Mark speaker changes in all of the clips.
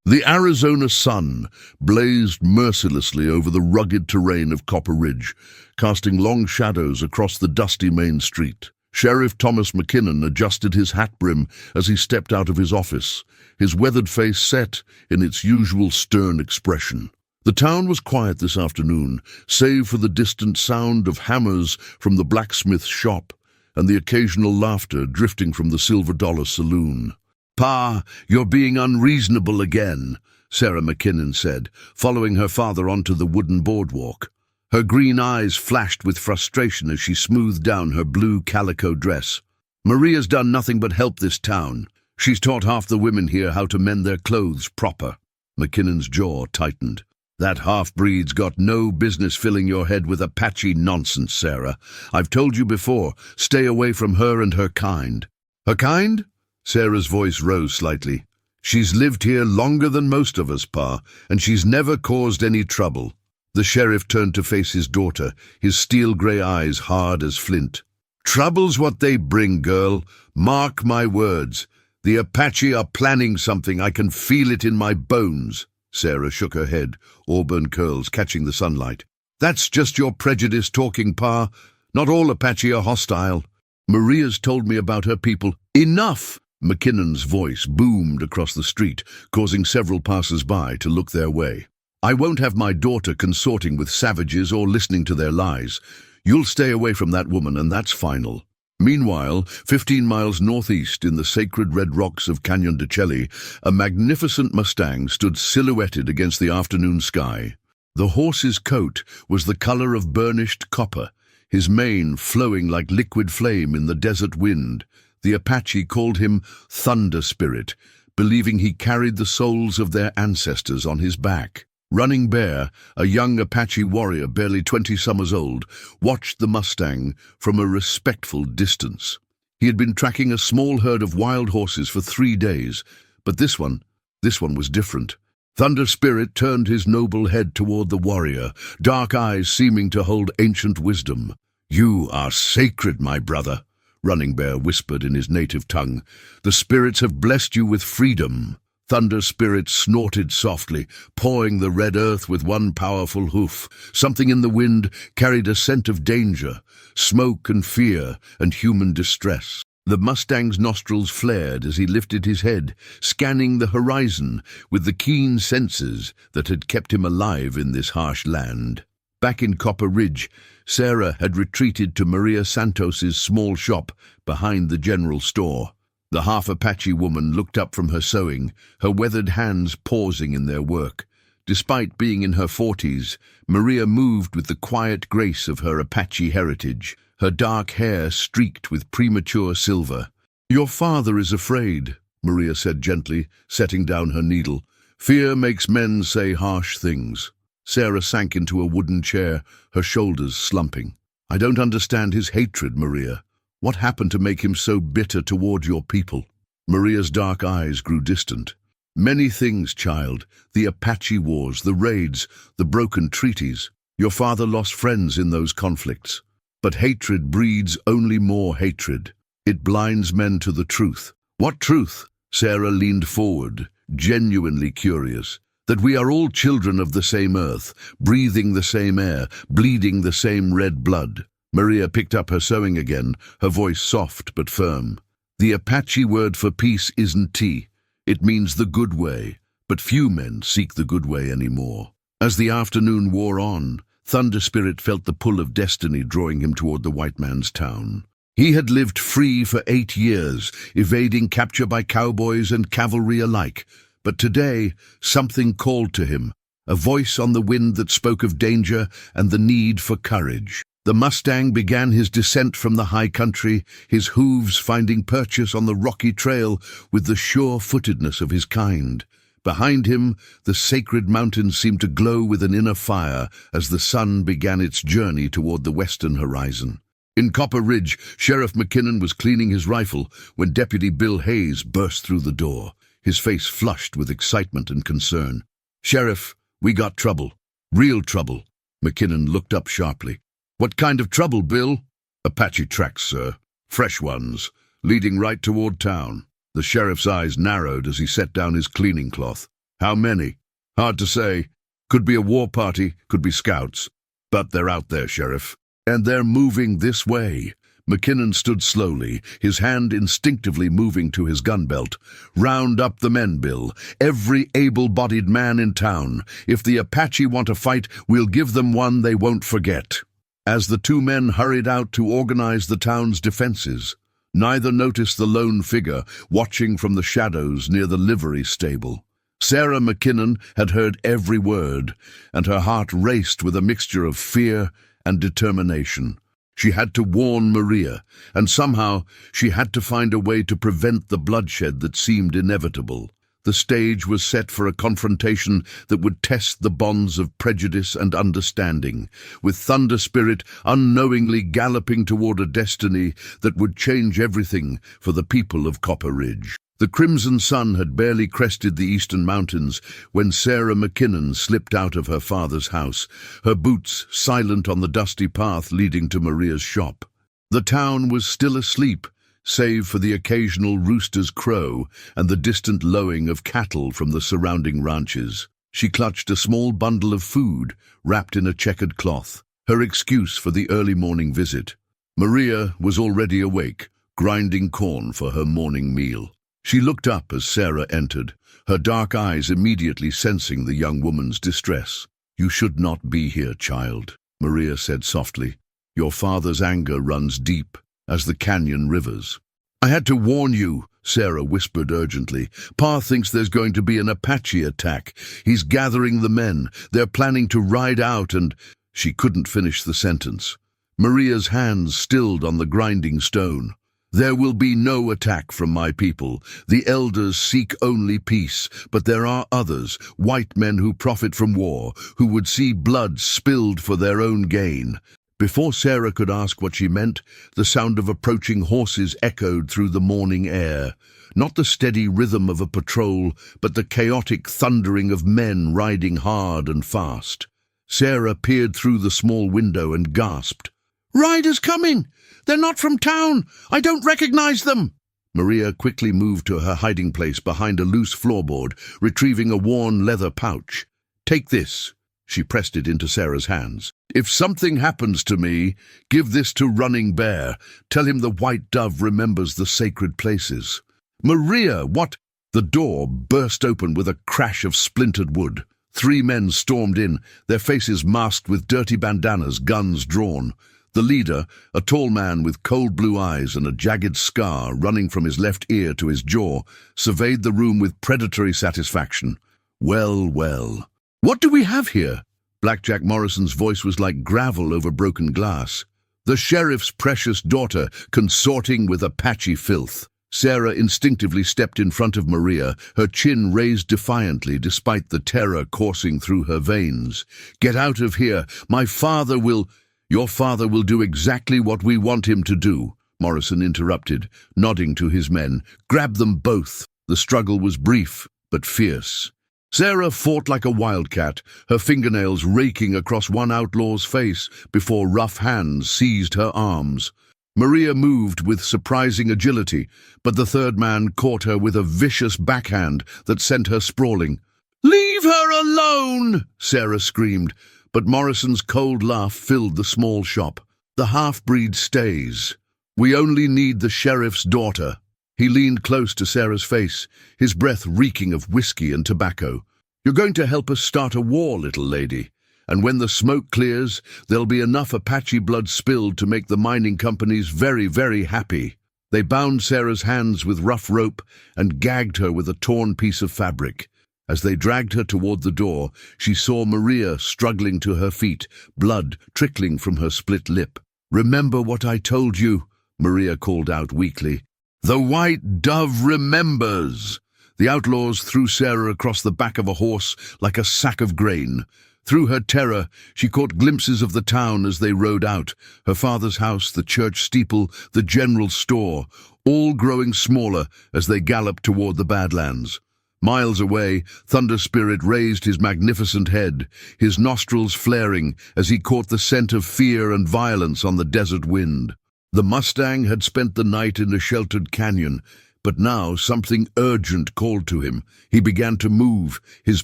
Speaker 1: The Arizona sun blazed mercilessly over the rugged terrain of Copper Ridge, casting long shadows across the dusty main street. Sheriff Thomas McKinnon adjusted his hat brim as he stepped out of his office, his weathered face set in its usual stern expression. The town was quiet this afternoon, save for the distant sound of hammers from the blacksmith's shop and the occasional laughter drifting from the Silver Dollar Saloon. "Pa, you're being unreasonable again," Sarah McKinnon said, following her father onto the wooden boardwalk. Her green eyes flashed with frustration as she smoothed down her blue calico dress. "Maria's done nothing but help this town. She's taught half the women here how to mend their clothes proper." McKinnon's jaw tightened. "That half-breed's got no business filling your head with Apache nonsense, Sarah. I've told you before, stay away from her and her kind." "Her kind?" Sarah's voice rose slightly. "She's lived here longer than most of us, Pa, and she's never caused any trouble." The sheriff turned to face his daughter, his steel-grey eyes hard as flint. "Trouble's what they bring, girl. Mark my words. The Apache are planning something. I can feel it in my bones." Sarah shook her head, auburn curls catching the sunlight. "That's just your prejudice talking, Pa. Not all Apache are hostile. Maria's told me about her people." "Enough!" McKinnon's voice boomed across the street, causing several passers-by to look their way. "I won't have my daughter consorting with savages or listening to their lies. You'll stay away from that woman, and that's final." Meanwhile, 15 miles northeast in the sacred red rocks of Canyon de Chelly, a magnificent Mustang stood silhouetted against the afternoon sky. The horse's coat was the color of burnished copper, his mane flowing like liquid flame in the desert wind. The Apache called him Thunder Spirit, believing he carried the souls of their ancestors on his back. Running Bear, a young Apache warrior barely 20 summers old, watched the Mustang from a respectful distance. He had been tracking a small herd of wild horses for 3 days, but this one was different. Thunder Spirit turned his noble head toward the warrior, dark eyes seeming to hold ancient wisdom. "You are sacred, my brother," Running Bear whispered in his native tongue. "The spirits have blessed you with freedom." Thunder Spirit snorted softly, pawing the red earth with one powerful hoof. Something in the wind carried a scent of danger, smoke and fear and human distress. The Mustang's nostrils flared as he lifted his head, scanning the horizon with the keen senses that had kept him alive in this harsh land. Back in Copper Ridge, Sarah had retreated to Maria Santos's small shop behind the general store. The half-Apache woman looked up from her sewing, her weathered hands pausing in their work. Despite being in her 40s, Maria moved with the quiet grace of her Apache heritage, her dark hair streaked with premature silver. "Your father is afraid," Maria said gently, setting down her needle. "Fear makes men say harsh things." Sarah sank into a wooden chair, her shoulders slumping. "I don't understand his hatred, Maria. What happened to make him so bitter toward your people?" Maria's dark eyes grew distant. "Many things, child. The Apache wars, the raids, the broken treaties. Your father lost friends in those conflicts. But hatred breeds only more hatred. It blinds men to the truth." "What truth?" Sarah leaned forward, genuinely curious. "That we are all children of the same earth, breathing the same air, bleeding the same red blood." Maria picked up her sewing again, her voice soft but firm. "The Apache word for peace isn't tea. It means the good way, but few men seek the good way anymore." As the afternoon wore on, Thunder Spirit felt the pull of destiny drawing him toward the white man's town. He had lived free for 8 years, evading capture by cowboys and cavalry alike. But today, something called to him, a voice on the wind that spoke of danger and the need for courage. The Mustang began his descent from the high country, his hooves finding purchase on the rocky trail with the sure-footedness of his kind. Behind him, the sacred mountains seemed to glow with an inner fire as the sun began its journey toward the western horizon. In Copper Ridge, Sheriff McKinnon was cleaning his rifle when Deputy Bill Hayes burst through the door, his face flushed with excitement and concern. "Sheriff, we got trouble. Real trouble." McKinnon looked up sharply. "What kind of trouble, Bill?" "Apache tracks, sir. Fresh ones, leading right toward town." The sheriff's eyes narrowed as he set down his cleaning cloth. How many? Hard to say. Could be a war party, could be scouts. But they're out there, Sheriff. And they're moving this way. McKinnon stood slowly, his hand instinctively moving to his gun belt. Round up the men, Bill. Every able-bodied man in town. If the Apache want to fight, we'll give them one they won't forget. As the two men hurried out to organize the town's defenses, neither noticed the lone figure watching from the shadows near the livery stable. Sarah McKinnon had heard every word, and her heart raced with a mixture of fear and determination. She had to warn Maria, and somehow she had to find a way to prevent the bloodshed that seemed inevitable. The stage was set for a confrontation that would test the bonds of prejudice and understanding, with Thunder Spirit unknowingly galloping toward a destiny that would change everything for the people of Copper Ridge. The crimson sun had barely crested the eastern mountains when Sarah McKinnon slipped out of her father's house, her boots silent on the dusty path leading to Maria's shop. The town was still asleep, save for the occasional rooster's crow and the distant lowing of cattle from the surrounding ranches. She clutched a small bundle of food wrapped in a checkered cloth, her excuse for the early morning visit. Maria was already awake, grinding corn for her morning meal. She looked up as Sarah entered, her dark eyes immediately sensing the young woman's distress. "You should not be here, child," Maria said softly. "Your father's anger runs deep, as the canyon rivers." "I had to warn you," Sarah whispered urgently. "Pa thinks there's going to be an Apache attack. He's gathering the men. They're planning to ride out and—" She couldn't finish the sentence. Maria's hands stilled on the grinding stone. "There will be no attack from my people. The elders seek only peace, but there are others, white men who profit from war, who would see blood spilled for their own gain." Before Sarah could ask what she meant, the sound of approaching horses echoed through the morning air. Not the steady rhythm of a patrol, but the chaotic thundering of men riding hard and fast. Sarah peered through the small window and gasped. "Riders coming! They're not from town! I don't recognize them!" Maria quickly moved to her hiding place behind a loose floorboard, retrieving a worn leather pouch. "Take this." She pressed it into Sarah's hands. "If something happens to me, give this to Running Bear. Tell him the white dove remembers the sacred places." "Maria, what—" The door burst open with a crash of splintered wood. 3 men stormed in, their faces masked with dirty bandanas, guns drawn. The leader, a tall man with cold blue eyes and a jagged scar running from his left ear to his jaw, surveyed the room with predatory satisfaction. "Well, well. What do we have here?" Blackjack Morrison's voice was like gravel over broken glass. "The sheriff's precious daughter consorting with Apache filth." Sarah instinctively stepped in front of Maria, her chin raised defiantly despite the terror coursing through her veins. "Get out of here. My father will—" "Your father will do exactly what we want him to do," Morrison interrupted, nodding to his men. "Grab them both." The struggle was brief, but fierce. Sarah fought like a wildcat, her fingernails raking across one outlaw's face before rough hands seized her arms. Maria moved with surprising agility, but the third man caught her with a vicious backhand that sent her sprawling. "Leave her alone!" Sarah screamed, but Morrison's cold laugh filled the small shop. "The half-breed stays. We only need the sheriff's daughter." He leaned close to Sarah's face, his breath reeking of whiskey and tobacco. "You're going to help us start a war, little lady. And when the smoke clears, there'll be enough Apache blood spilled to make the mining companies very, very happy." They bound Sarah's hands with rough rope and gagged her with a torn piece of fabric. As they dragged her toward the door, she saw Maria struggling to her feet, blood trickling from her split lip. "Remember what I told you," Maria called out weakly. "The white dove remembers." The outlaws threw Sarah across the back of a horse like a sack of grain. Through her terror, she caught glimpses of the town as they rode out, her father's house, the church steeple, the general store, all growing smaller as they galloped toward the Badlands. Miles away, Thunder Spirit raised his magnificent head, his nostrils flaring as he caught the scent of fear and violence on the desert wind. The Mustang had spent the night in a sheltered canyon, But now something urgent called to him. He began to move, his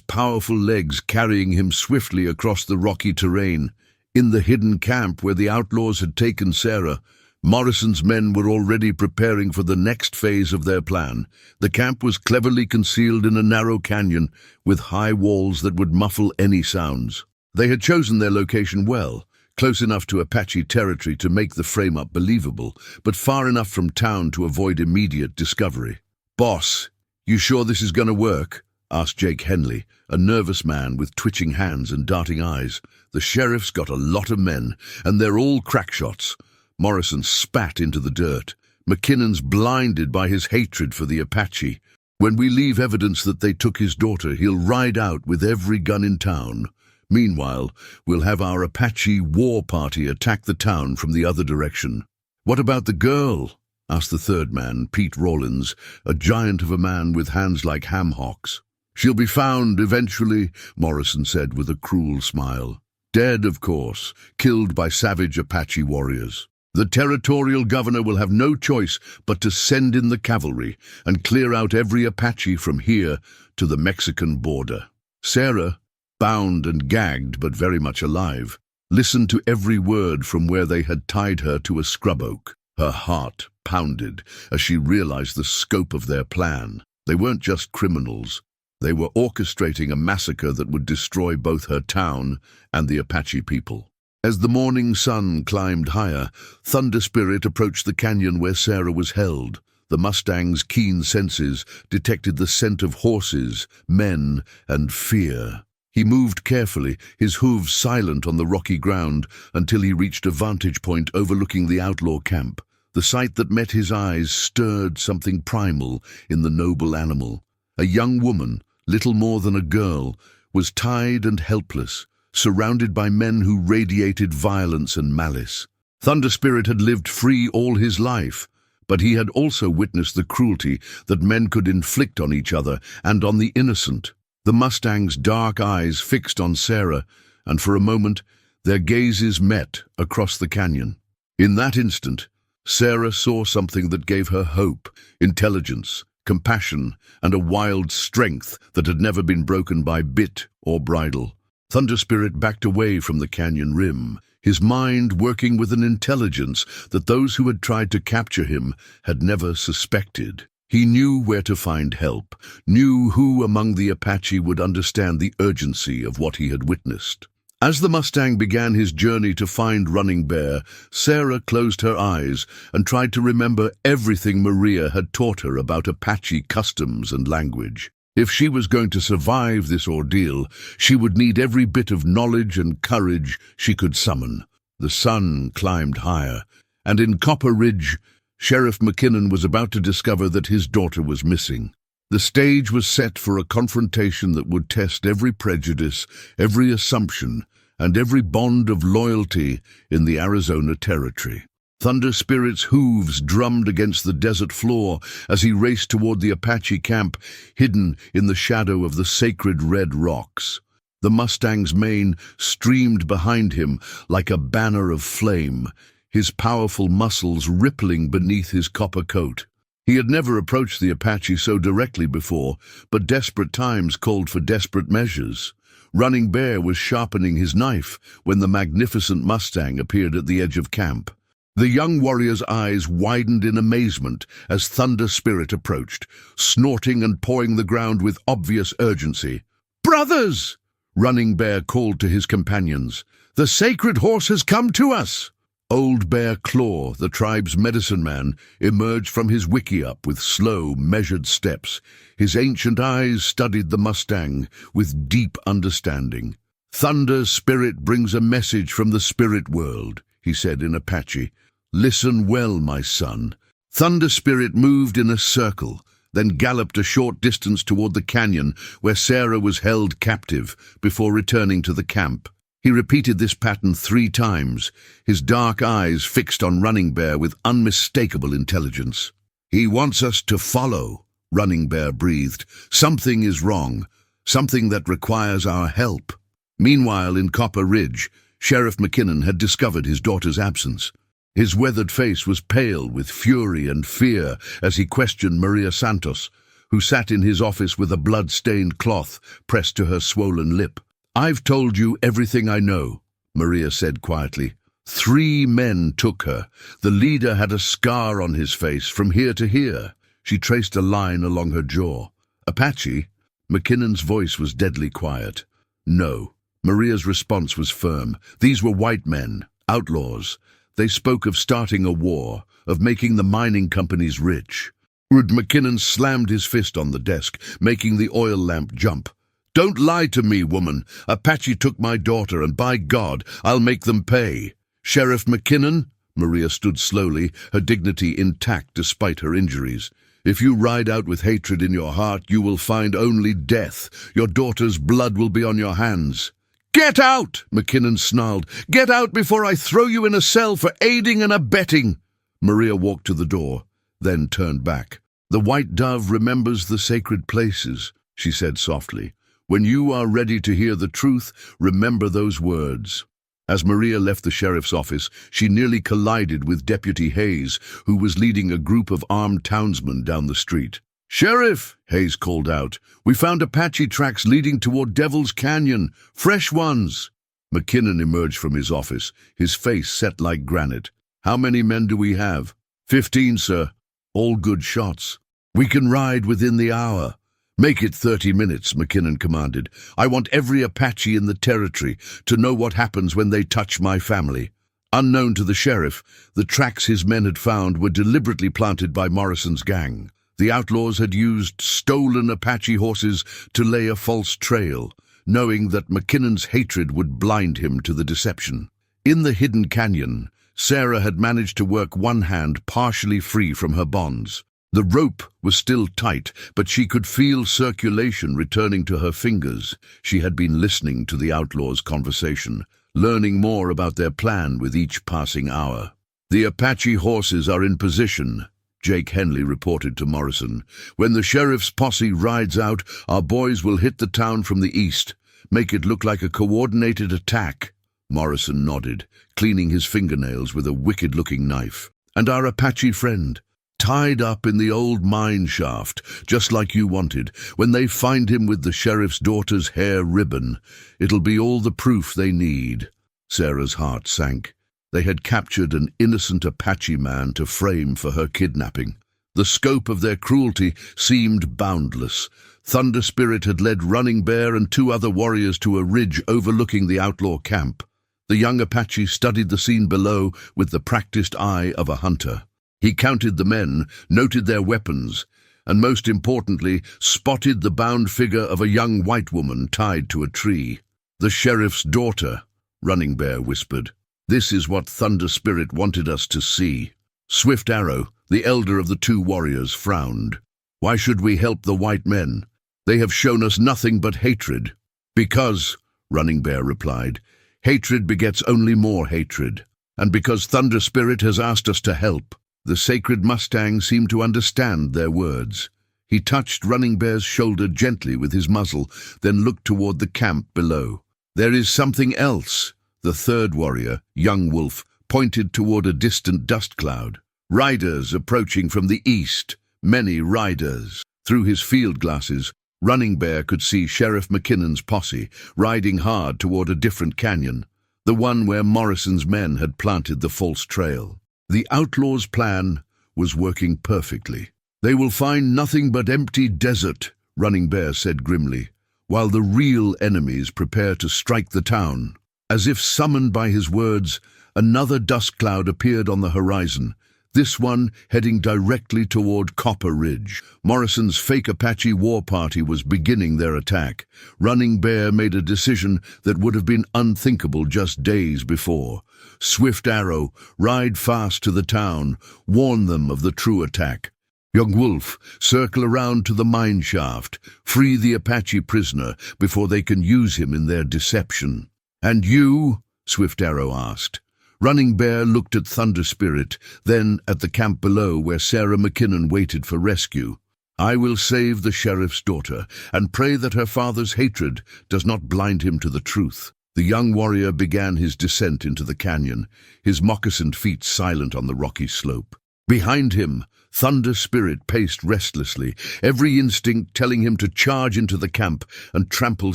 Speaker 1: powerful legs carrying him swiftly across the rocky terrain. In the hidden camp where the outlaws had taken Sarah, Morrison's men were already preparing for the next phase of their plan. The camp was cleverly concealed in a narrow canyon with high walls that would muffle any sounds. They had chosen their location well, close enough to Apache territory to make the frame-up believable, but far enough from town to avoid immediate discovery. "Boss, you sure this is going to work?" asked Jake Henley, a nervous man with twitching hands and darting eyes. "The sheriff's got a lot of men, and they're all crackshots." Morrison spat into the dirt. "McKinnon's blinded by his hatred for the Apache. When we leave evidence that they took his daughter, he'll ride out with every gun in town. Meanwhile, we'll have our Apache war party attack the town from the other direction." "What about the girl?" asked the third man, Pete Rawlins, a giant of a man with hands like ham hocks. "She'll be found eventually," Morrison said with a cruel smile. "Dead, of course, killed by savage Apache warriors. The territorial governor will have no choice but to send in the cavalry and clear out every Apache from here to the Mexican border." Sarah, bound and gagged but very much alive, listened to every word from where they had tied her to a scrub oak. Her heart pounded as she realized the scope of their plan. They weren't just criminals. They were orchestrating a massacre that would destroy both her town and the Apache people. As the morning sun climbed higher, Thunder Spirit approached the canyon where Sarah was held. The Mustang's keen senses detected the scent of horses, men, and fear. He moved carefully, his hooves silent on the rocky ground, until he reached a vantage point overlooking the outlaw camp. The sight that met his eyes stirred something primal in the noble animal. A young woman, little more than a girl, was tied and helpless, surrounded by men who radiated violence and malice. Thunder Spirit had lived free all his life, but he had also witnessed the cruelty that men could inflict on each other and on the innocent. The Mustang's dark eyes fixed on Sarah, and for a moment their gazes met across the canyon. In that instant, Sarah saw something that gave her hope, intelligence, compassion, and a wild strength that had never been broken by bit or bridle. Thunder Spirit backed away from the canyon rim, his mind working with an intelligence that those who had tried to capture him had never suspected. He knew where to find help, knew who among the Apache would understand the urgency of what he had witnessed. As the Mustang began his journey to find Running Bear, Sarah closed her eyes and tried to remember everything Maria had taught her about Apache customs and language. If she was going to survive this ordeal, she would need every bit of knowledge and courage she could summon. The sun climbed higher, and in Copper Ridge, Sheriff McKinnon was about to discover that his daughter was missing. The stage was set for a confrontation that would test every prejudice, every assumption, and every bond of loyalty in the Arizona Territory. Thunder Spirit's hooves drummed against the desert floor as he raced toward the Apache camp, hidden in the shadow of the sacred red rocks. The Mustang's mane streamed behind him like a banner of flame, his powerful muscles rippling beneath his copper coat. He had never approached the Apache so directly before, but desperate times called for desperate measures. Running Bear was sharpening his knife when the magnificent Mustang appeared at the edge of camp. The young warrior's eyes widened in amazement as Thunder Spirit approached, snorting and pawing the ground with obvious urgency. "Brothers!" Running Bear called to his companions. "The sacred horse has come to us!" Old Bear Claw, the tribe's medicine man, emerged from his wickiup with slow, measured steps. His ancient eyes studied the Mustang with deep understanding. "Thunder Spirit brings a message from the spirit world," he said in Apache. "Listen well, my son." Thunder Spirit moved in a circle, then galloped a short distance toward the canyon where Sarah was held captive before returning to the camp. He repeated this pattern 3 times, his dark eyes fixed on Running Bear with unmistakable intelligence. "He wants us to follow," Running Bear breathed. "Something is wrong, something that requires our help." Meanwhile, in Copper Ridge, Sheriff McKinnon had discovered his daughter's absence. His weathered face was pale with fury and fear as he questioned Maria Santos, who sat in his office with a blood-stained cloth pressed to her swollen lip. "I've told you everything I know," Maria said quietly. 3 men took her. The leader had a scar on his face from here to here. She traced a line along her jaw. "Apache?" McKinnon's voice was deadly quiet. "No." Maria's response was firm. "These were white men, outlaws. They spoke of starting a war, of making the mining companies rich." McKinnon slammed his fist on the desk, making the oil lamp jump. "Don't lie to me, woman. Apache took my daughter, and by God, I'll make them pay." "Sheriff McKinnon?" Maria stood slowly, her dignity intact despite her injuries. "If you ride out with hatred in your heart, you will find only death. Your daughter's blood will be on your hands." "Get out!" McKinnon snarled. "Get out before I throw you in a cell for aiding and abetting." Maria walked to the door, then turned back. "The white dove remembers the sacred places," she said softly. "When you are ready to hear the truth, remember those words." As Maria left the sheriff's office, she nearly collided with Deputy Hayes, who was leading a group of armed townsmen down the street. "Sheriff," Hayes called out, "we found Apache tracks leading toward Devil's Canyon. Fresh ones." McKinnon emerged from his office, his face set like granite. "How many men do we have?" 15, sir. All good shots. We can ride within the hour." "Make it 30 minutes, McKinnon commanded. "I want every Apache in the territory to know what happens when they touch my family." Unknown to the sheriff, the tracks his men had found were deliberately planted by Morrison's gang. The outlaws had used stolen Apache horses to lay a false trail, knowing that McKinnon's hatred would blind him to the deception. In the hidden canyon, Sarah had managed to work one hand partially free from her bonds. The rope was still tight, but she could feel circulation returning to her fingers. She had been listening to the outlaws' conversation, learning more about their plan with each passing hour. "The Apache horses are in position," Jake Henley reported to Morrison. "When the sheriff's posse rides out, our boys will hit the town from the east. Make it look like a coordinated attack." Morrison nodded, cleaning his fingernails with a wicked-looking knife. "And our Apache friend? Tied up in the old mine shaft, just like you wanted. When they find him with the sheriff's daughter's hair ribbon, it'll be all the proof they need." Sarah's heart sank. They had captured an innocent Apache man to frame for her kidnapping. The scope of their cruelty seemed boundless. Thunder Spirit had led Running Bear and 2 other warriors to a ridge overlooking the outlaw camp. The young Apache studied the scene below with the practiced eye of a hunter. He counted the men, noted their weapons, and most importantly, spotted the bound figure of a young white woman tied to a tree. "The sheriff's daughter," Running Bear whispered. "This is what Thunder Spirit wanted us to see." Swift Arrow, the elder of the 2 warriors, frowned. "Why should we help the white men? They have shown us nothing but hatred." "Because," Running Bear replied, "hatred begets only more hatred. And because Thunder Spirit has asked us to help." The sacred Mustang seemed to understand their words. He touched Running Bear's shoulder gently with his muzzle, then looked toward the camp below. "There is something else." The 3rd warrior, Young Wolf, pointed toward a distant dust cloud. "Riders approaching from the east. Many riders." Through his field glasses, Running Bear could see Sheriff McKinnon's posse, riding hard toward a different canyon, the one where Morrison's men had planted the false trail. The outlaws' plan was working perfectly. "They will find nothing but empty desert," Running Bear said grimly, "while the real enemies prepare to strike the town." As if summoned by his words, another dust cloud appeared on the horizon, this one heading directly toward Copper Ridge. Morrison's fake Apache war party was beginning their attack. Running Bear made a decision that would have been unthinkable just days before. "Swift Arrow, ride fast to the town, warn them of the true attack. Young Wolf, circle around to the mine shaft, free the Apache prisoner before they can use him in their deception." "And you?" Swift Arrow asked. Running Bear looked at Thunder Spirit, then at the camp below where Sarah McKinnon waited for rescue. "I will save the sheriff's daughter and pray that her father's hatred does not blind him to the truth." The young warrior began his descent into the canyon, his moccasined feet silent on the rocky slope. Behind him, Thunder Spirit paced restlessly, every instinct telling him to charge into the camp and trample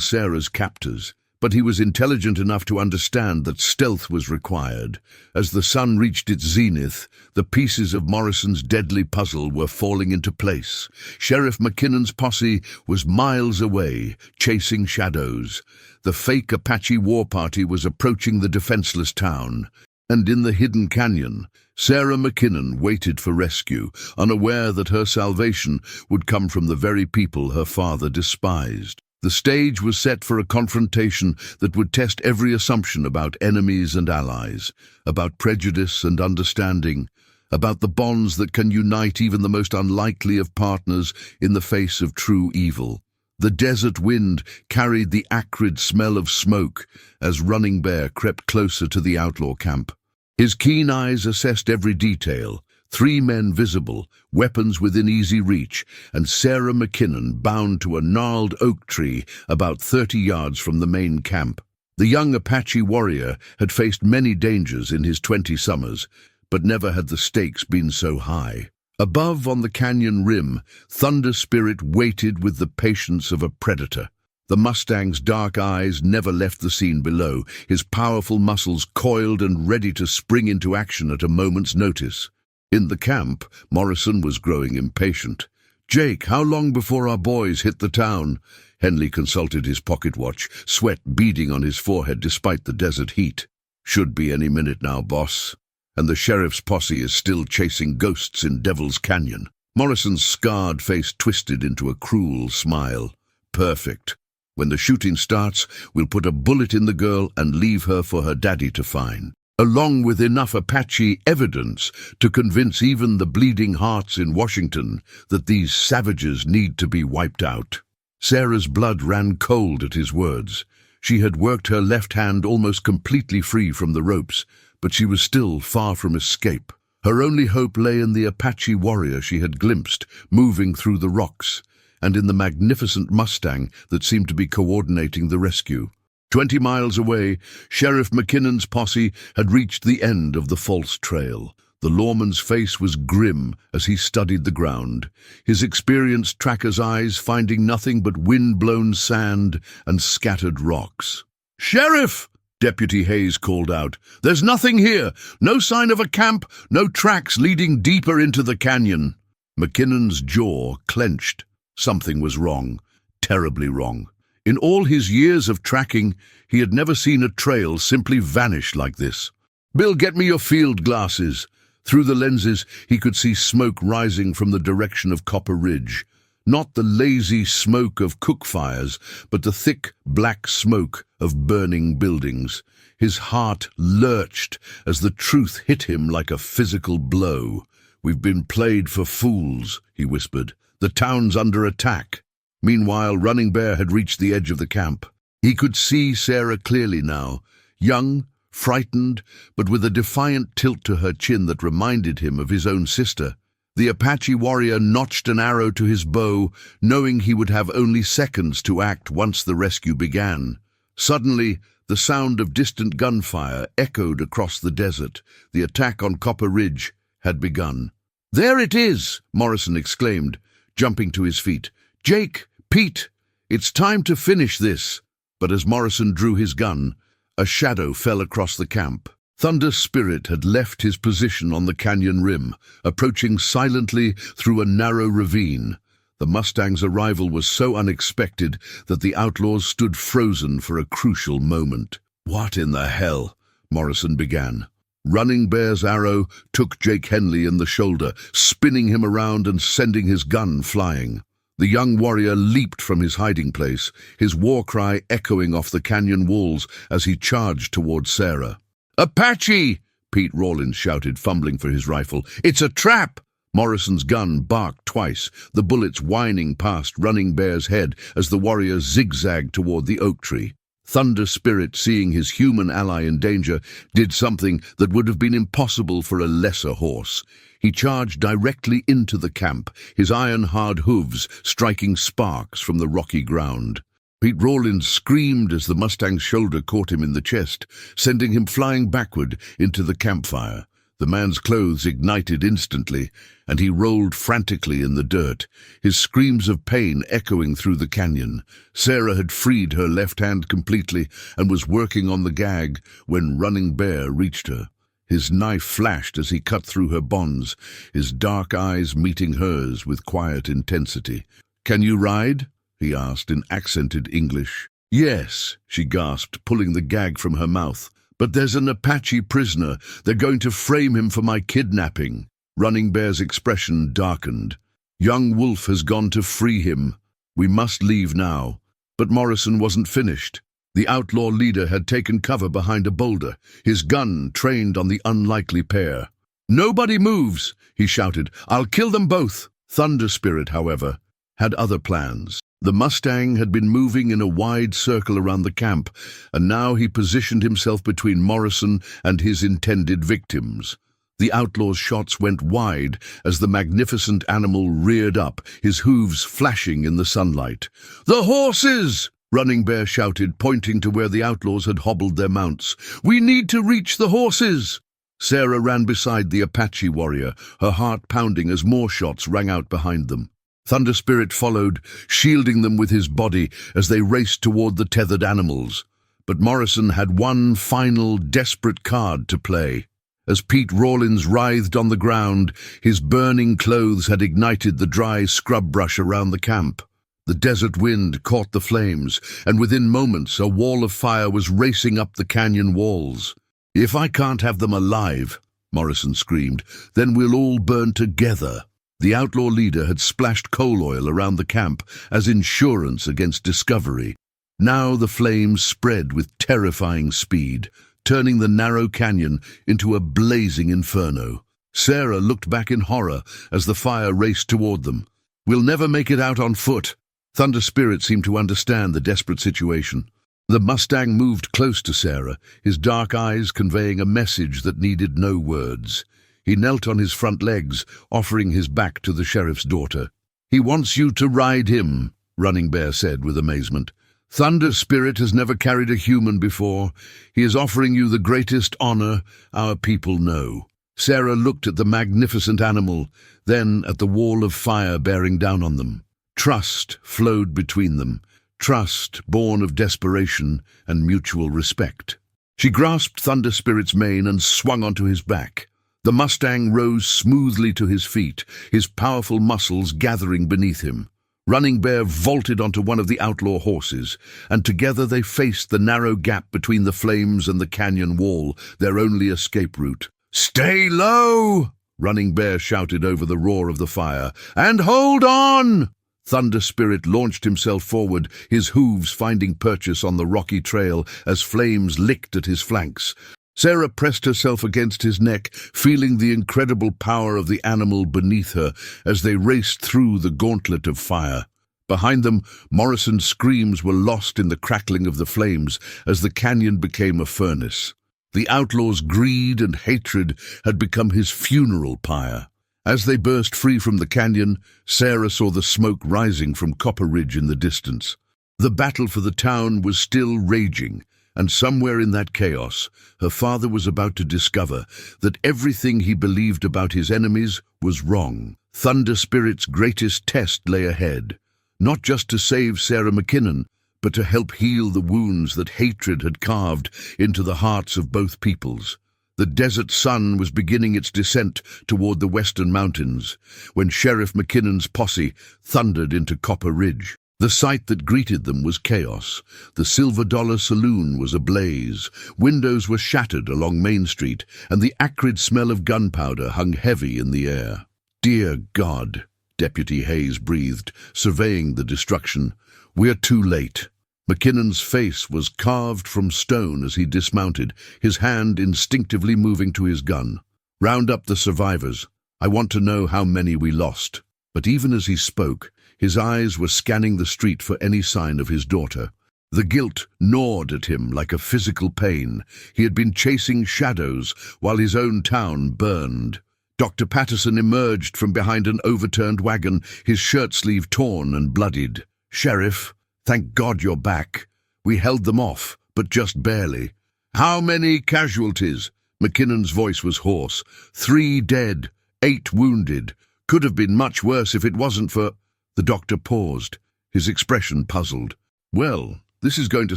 Speaker 1: Sarah's captors. But he was intelligent enough to understand that stealth was required. As the sun reached its zenith, the pieces of Morrison's deadly puzzle were falling into place. Sheriff McKinnon's posse was miles away, chasing shadows. The fake Apache war party was approaching the defenseless town. And in the hidden canyon, Sarah McKinnon waited for rescue, unaware that her salvation would come from the very people her father despised. The stage was set for a confrontation that would test every assumption about enemies and allies, about prejudice and understanding, about the bonds that can unite even the most unlikely of partners in the face of true evil. The desert wind carried the acrid smell of smoke as Running Bear crept closer to the outlaw camp. His keen eyes assessed every detail. 3 men visible, weapons within easy reach, and Sarah McKinnon bound to a gnarled oak tree about 30 yards from the main camp. The young Apache warrior had faced many dangers in his 20 summers, but never had the stakes been so high. Above on the canyon rim, Thunder Spirit waited with the patience of a predator. The Mustang's dark eyes never left the scene below, his powerful muscles coiled and ready to spring into action at a moment's notice. In the camp, Morrison was growing impatient. "Jake, how long before our boys hit the town?" Henley consulted his pocket watch, sweat beading on his forehead despite the desert heat. "Should be any minute now, boss. And the sheriff's posse is still chasing ghosts in Devil's Canyon." Morrison's scarred face twisted into a cruel smile. "Perfect. When the shooting starts, we'll put a bullet in the girl and leave her for her daddy to find, along with enough Apache evidence to convince even the bleeding hearts in Washington that these savages need to be wiped out." Sarah's blood ran cold at his words. She had worked her left hand almost completely free from the ropes, but she was still far from escape. Her only hope lay in the Apache warrior she had glimpsed, moving through the rocks, and in the magnificent Mustang that seemed to be coordinating the rescue. 20 miles away, Sheriff McKinnon's posse had reached the end of the false trail. The lawman's face was grim as he studied the ground, his experienced tracker's eyes finding nothing but wind-blown sand and scattered rocks. "Sheriff!" Deputy Hayes called out. "There's nothing here. No sign of a camp, no tracks leading deeper into the canyon." McKinnon's jaw clenched. Something was wrong, terribly wrong. In all his years of tracking, he had never seen a trail simply vanish like this. "Bill, get me your field glasses." Through the lenses, he could see smoke rising from the direction of Copper Ridge. Not the lazy smoke of cook fires, but the thick, black smoke of burning buildings. His heart lurched as the truth hit him like a physical blow. "We've been played for fools," he whispered. "The town's under attack." Meanwhile, Running Bear had reached the edge of the camp. He could see Sarah clearly now, young, frightened, but with a defiant tilt to her chin that reminded him of his own sister. The Apache warrior notched an arrow to his bow, knowing he would have only seconds to act once the rescue began. Suddenly, the sound of distant gunfire echoed across the desert. The attack on Copper Ridge had begun. "There it is!" Morrison exclaimed, jumping to his feet. "Jake, Pete, it's time to finish this." But as Morrison drew his gun, a shadow fell across the camp. Thunder Spirit had left his position on the canyon rim, approaching silently through a narrow ravine. The Mustang's arrival was so unexpected that the outlaws stood frozen for a crucial moment. "What in the hell?" Morrison began. Running Bear's arrow took Jake Henley in the shoulder, spinning him around and sending his gun flying. The young warrior leaped from his hiding place, his war cry echoing off the canyon walls as he charged toward Sarah. "Apache!" Pete Rawlins shouted, fumbling for his rifle. "It's a trap!" Morrison's gun barked twice, the bullets whining past Running Bear's head as the warrior zigzagged toward the oak tree. Thunder Spirit, seeing his human ally in danger, did something that would have been impossible for a lesser horse. He charged directly into the camp, his iron-hard hooves striking sparks from the rocky ground. Pete Rawlins screamed as the Mustang's shoulder caught him in the chest, sending him flying backward into the campfire. The man's clothes ignited instantly, and he rolled frantically in the dirt, his screams of pain echoing through the canyon. Sarah had freed her left hand completely and was working on the gag when Running Bear reached her. His knife flashed as he cut through her bonds, his dark eyes meeting hers with quiet intensity. "Can you ride?" he asked in accented English. "Yes," she gasped, pulling the gag from her mouth. "But there's an Apache prisoner. They're going to frame him for my kidnapping." Running Bear's expression darkened. "Young Wolf has gone to free him. We must leave now." But Morrison wasn't finished. The outlaw leader had taken cover behind a boulder, his gun trained on the unlikely pair. "Nobody moves," he shouted. "I'll kill them both." Thunder Spirit, however, had other plans. The Mustang had been moving in a wide circle around the camp, and now he positioned himself between Morrison and his intended victims. The outlaw's shots went wide as the magnificent animal reared up, his hooves flashing in the sunlight. "The horses!" Running Bear shouted, pointing to where the outlaws had hobbled their mounts. "We need to reach the horses!" Sarah ran beside the Apache warrior, her heart pounding as more shots rang out behind them. Thunder Spirit followed, shielding them with his body as they raced toward the tethered animals. But Morrison had one final, desperate card to play. As Pete Rawlins writhed on the ground, his burning clothes had ignited the dry scrub brush around the camp. The desert wind caught the flames, and within moments a wall of fire was racing up the canyon walls. "If I can't have them alive," Morrison screamed, "then we'll all burn together." The outlaw leader had splashed coal oil around the camp as insurance against discovery. Now the flames spread with terrifying speed, turning the narrow canyon into a blazing inferno. Sarah looked back in horror as the fire raced toward them. "We'll never make it out on foot." Thunder Spirit seemed to understand the desperate situation. The Mustang moved close to Sarah, his dark eyes conveying a message that needed no words. He knelt on his front legs, offering his back to the sheriff's daughter. "He wants you to ride him," Running Bear said with amazement. "Thunder Spirit has never carried a human before. He is offering you the greatest honor our people know." Sarah looked at the magnificent animal, then at the wall of fire bearing down on them. Trust flowed between them, trust born of desperation and mutual respect. She grasped Thunder Spirit's mane and swung onto his back. The Mustang rose smoothly to his feet, his powerful muscles gathering beneath him. Running Bear vaulted onto one of the outlaw horses, and together they faced the narrow gap between the flames and the canyon wall, their only escape route. "Stay low!" Running Bear shouted over the roar of the fire. "And hold on!" Thunder Spirit launched himself forward, his hooves finding purchase on the rocky trail as flames licked at his flanks. Sarah pressed herself against his neck, feeling the incredible power of the animal beneath her as they raced through the gauntlet of fire. Behind them, Morrison's screams were lost in the crackling of the flames as the canyon became a furnace. The outlaw's greed and hatred had become his funeral pyre. As they burst free from the canyon, Sarah saw the smoke rising from Copper Ridge in the distance. The battle for the town was still raging, and somewhere in that chaos, her father was about to discover that everything he believed about his enemies was wrong. Thunder Spirit's greatest test lay ahead, not just to save Sheriff McKinnon, but to help heal the wounds that hatred had carved into the hearts of both peoples. The desert sun was beginning its descent toward the western mountains when Sheriff McKinnon's posse thundered into Copper Ridge. The sight that greeted them was chaos. The Silver Dollar Saloon was ablaze, windows were shattered along Main Street, and the acrid smell of gunpowder hung heavy in the air. "Dear God," Deputy Hayes breathed, surveying the destruction. "We're too late." McKinnon's face was carved from stone as he dismounted, his hand instinctively moving to his gun. "Round up the survivors. I want to know how many we lost." But even as he spoke, his eyes were scanning the street for any sign of his daughter. The guilt gnawed at him like a physical pain. He had been chasing shadows while his own town burned. Dr. Patterson emerged from behind an overturned wagon, his shirt sleeve torn and bloodied. "Sheriff," Thank God you're back. We held them off, but just barely. How many casualties? McKinnon's voice was hoarse. 3 dead, 8 wounded. Could have been much worse if it wasn't for... The doctor paused, his expression puzzled. Well, this is going to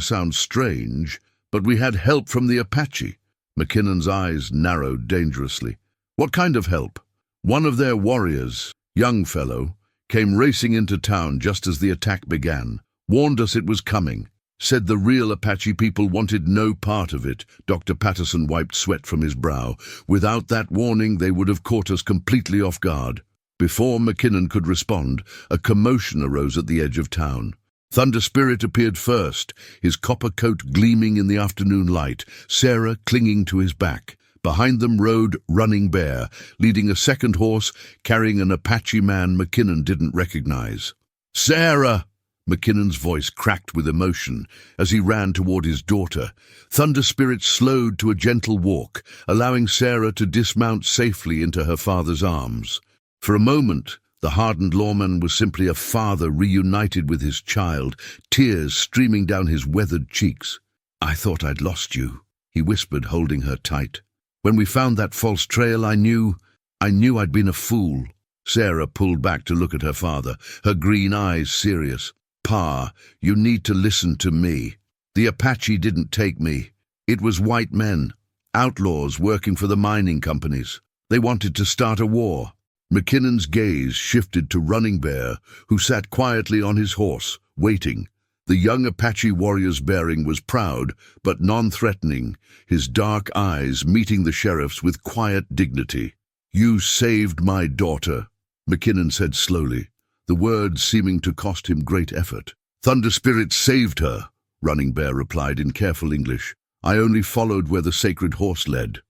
Speaker 1: sound strange, but we had help from the Apache. McKinnon's eyes narrowed dangerously. What kind of help? One of their warriors, young fellow, came racing into town just as the attack began. Warned us it was coming. Said the real Apache people wanted no part of it. Dr. Patterson wiped sweat from his brow. Without that warning, they would have caught us completely off guard. Before McKinnon could respond, a commotion arose at the edge of town. Thunder Spirit appeared first, his copper coat gleaming in the afternoon light, Sarah clinging to his back. Behind them rode Running Bear, leading a second horse, carrying an Apache man McKinnon didn't recognize. "Sarah!" McKinnon's voice cracked with emotion as he ran toward his daughter. Thunder Spirit slowed to a gentle walk, allowing Sarah to dismount safely into her father's arms. For a moment, the hardened lawman was simply a father reunited with his child, tears streaming down his weathered cheeks. "I thought I'd lost you," he whispered, holding her tight. "When we found that false trail, I knew I'd been a fool." Sarah pulled back to look at her father, her green eyes serious. "Pa, you need to listen to me. The Apache didn't take me. It was white men, outlaws working for the mining companies. They wanted to start a war." McKinnon's gaze shifted to Running Bear, who sat quietly on his horse, waiting. The young Apache warrior's bearing was proud, but non-threatening, his dark eyes meeting the sheriff's with quiet dignity. "You saved my daughter," McKinnon said slowly, the words seeming to cost him great effort. "Thunder Spirit saved her," Running Bear replied in careful English. "I only followed where the sacred horse led."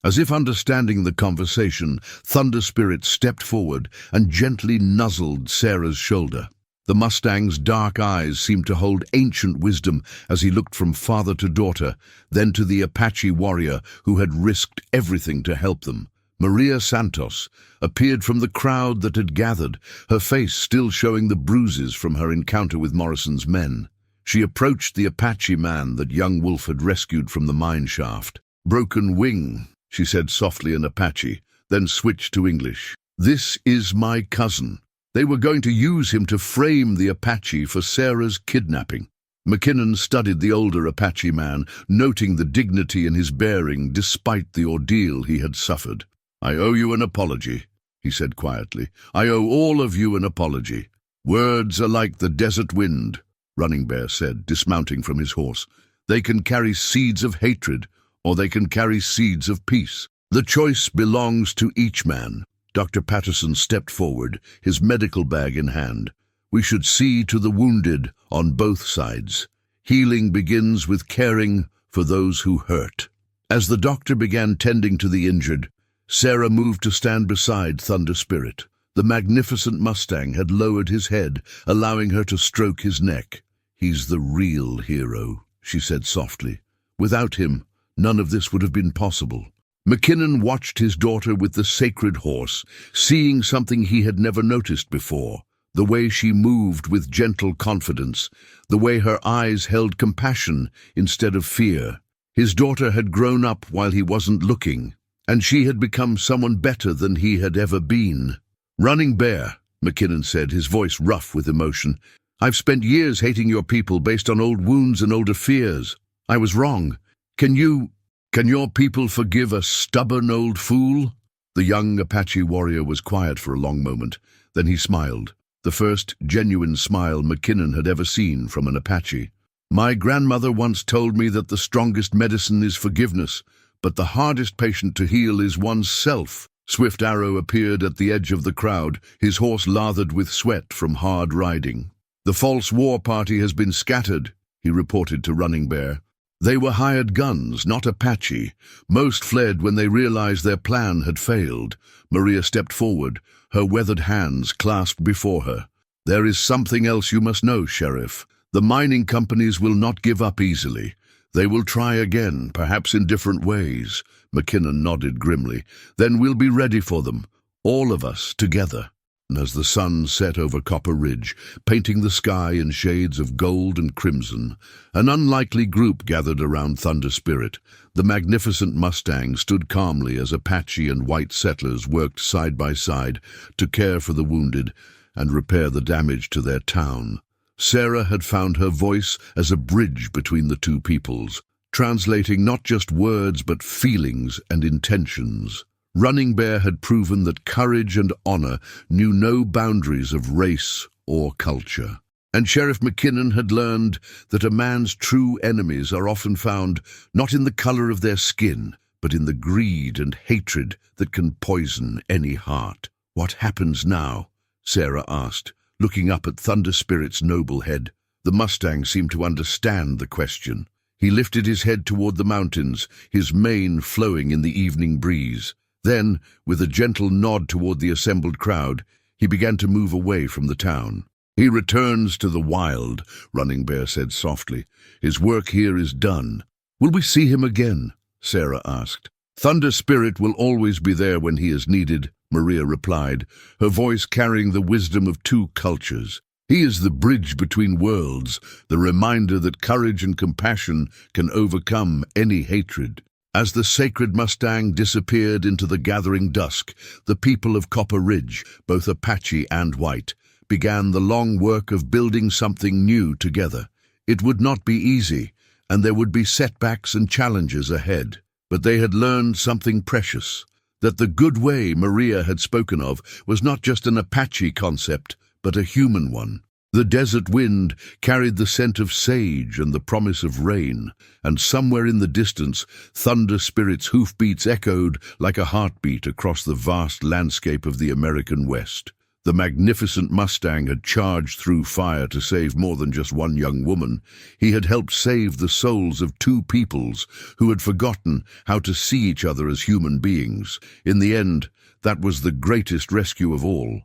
Speaker 1: As if understanding the conversation, Thunder Spirit stepped forward and gently nuzzled Sarah's shoulder. The Mustang's dark eyes seemed to hold ancient wisdom as he looked from father to daughter, then to the Apache warrior who had risked everything to help them. Maria Santos appeared from the crowd that had gathered, her face still showing the bruises from her encounter with Morrison's men. She approached the Apache man that young Wolf had rescued from the mine shaft. "Broken wing," she said softly in Apache, then switched to English. "This is my cousin. They were going to use him to frame the Apache for Sarah's kidnapping." McKinnon studied the older Apache man, noting the dignity in his bearing despite the ordeal he had suffered. "I owe you an apology," he said quietly. "I owe all of you an apology. Words are like the desert wind," Running Bear said, dismounting from his horse. "They can carry seeds of hatred, or they can carry seeds of peace. The choice belongs to each man." Dr. Patterson stepped forward, his medical bag in hand. "We should see to the wounded on both sides. Healing begins with caring for those who hurt." As the doctor began tending to the injured, Sarah moved to stand beside Thunder Spirit. The magnificent Mustang had lowered his head, allowing her to stroke his neck. "He's the real hero," she said softly. "Without him, none of this would have been possible." McKinnon watched his daughter with the sacred horse, seeing something he had never noticed before. The way she moved with gentle confidence, the way her eyes held compassion instead of fear. His daughter had grown up while he wasn't looking, and she had become someone better than he had ever been. "Running Bear," McKinnon said, his voice rough with emotion, "I've spent years hating your people based on old wounds and older fears. I was wrong. Can your people forgive a stubborn old fool?" The young Apache warrior was quiet for a long moment. Then he smiled, the first genuine smile McKinnon had ever seen from an Apache. "My grandmother once told me that the strongest medicine is forgiveness, but the hardest patient to heal is one's self." Swift Arrow appeared at the edge of the crowd, his horse lathered with sweat from hard riding. "The false war party has been scattered," he reported to Running Bear. "They were hired guns, not Apache. Most fled when they realized their plan had failed." Maria stepped forward, her weathered hands clasped before her. "There is something else you must know, Sheriff. The mining companies will not give up easily. They will try again, perhaps in different ways." McKinnon nodded grimly. "Then we'll be ready for them, all of us together." as the sun set over Copper Ridge, painting the sky in shades of gold and crimson, an unlikely group gathered around Thunder Spirit. The magnificent Mustang stood calmly as Apache and white settlers worked side by side to care for the wounded and repair the damage to their town. Sarah had found her voice as a bridge between the two peoples, translating not just words but feelings and intentions. Running Bear had proven that courage and honor knew no boundaries of race or culture. And Sheriff McKinnon had learned that a man's true enemies are often found not in the color of their skin, but in the greed and hatred that can poison any heart. "What happens now?" Sarah asked, looking up at Thunder Spirit's noble head. The Mustang seemed to understand the question. He lifted his head toward the mountains, his mane flowing in the evening breeze. Then, with a gentle nod toward the assembled crowd, he began to move away from the town. "He returns to the wild," Running Bear said softly. "His work here is done." "Will we see him again?" Sarah asked. "Thunder Spirit will always be there when he is needed," Maria replied, her voice carrying the wisdom of two cultures. "He is the bridge between worlds, the reminder that courage and compassion can overcome any hatred." As the sacred Mustang disappeared into the gathering dusk, the people of Copper Ridge, both Apache and white, began the long work of building something new together. It would not be easy, and there would be setbacks and challenges ahead. But they had learned something precious, that the good way Maria had spoken of was not just an Apache concept, but a human one. The desert wind carried the scent of sage and the promise of rain, and somewhere in the distance, Thunder Spirit's hoofbeats echoed like a heartbeat across the vast landscape of the American West. The magnificent Mustang had charged through fire to save more than just one young woman. He had helped save the souls of two peoples who had forgotten how to see each other as human beings. In the end, that was the greatest rescue of all.